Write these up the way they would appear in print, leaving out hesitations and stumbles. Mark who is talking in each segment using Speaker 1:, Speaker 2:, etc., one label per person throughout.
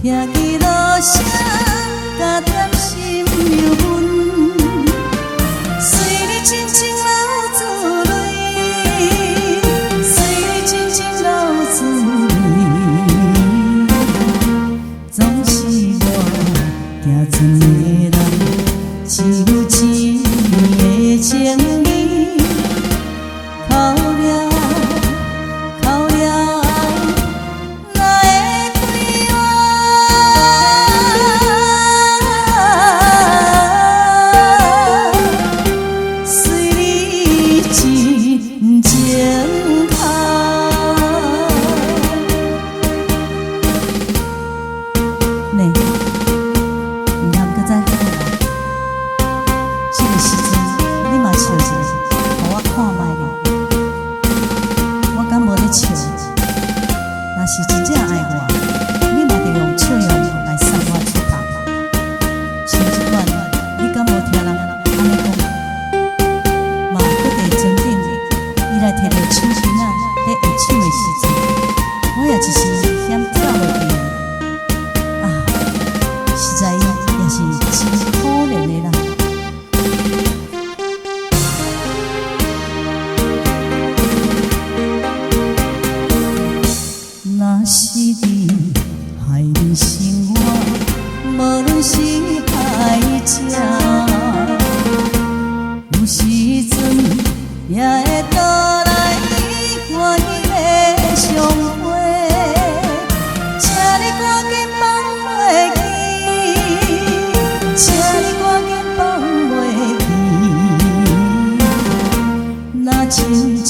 Speaker 1: 听见路声，甲甜心流阮，随你静静流珠泪，随你静静流珠泪，总是我行船的人，只有一年的情意，哭了。若是真正爱我，你嘛着用笑容来送我出头。像这款，你敢无听人安尼讲？嘛，搁伫床顶，伊来摕着手巾仔咧下手的时阵，我也一时险跳落去。啊，实在也是真可怜的啦。若是你害你生活，无论是害者，有时阵也会倒来欢喜的相会。请你赶紧放袂记，请你赶紧放袂记，若亲像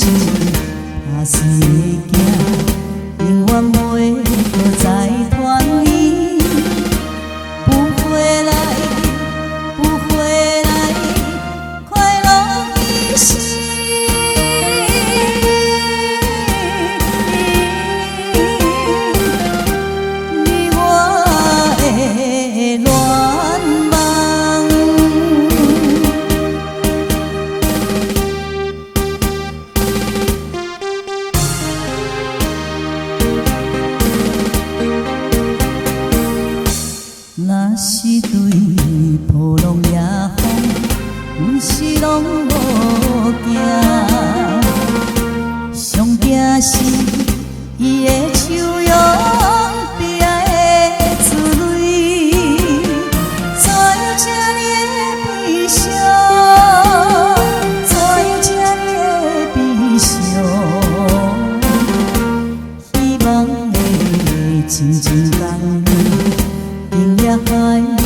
Speaker 1: 打碎的镜。永远袂搁再团圆，不回来，不回来，快乐遗失。你我的恋梦，若是对波浪野风，阮是拢无惊，上惊是伊的笑容，悲哀的滋泪，怎样这呢的悲伤，怎样这呢的悲伤，希望的静静共你。也海。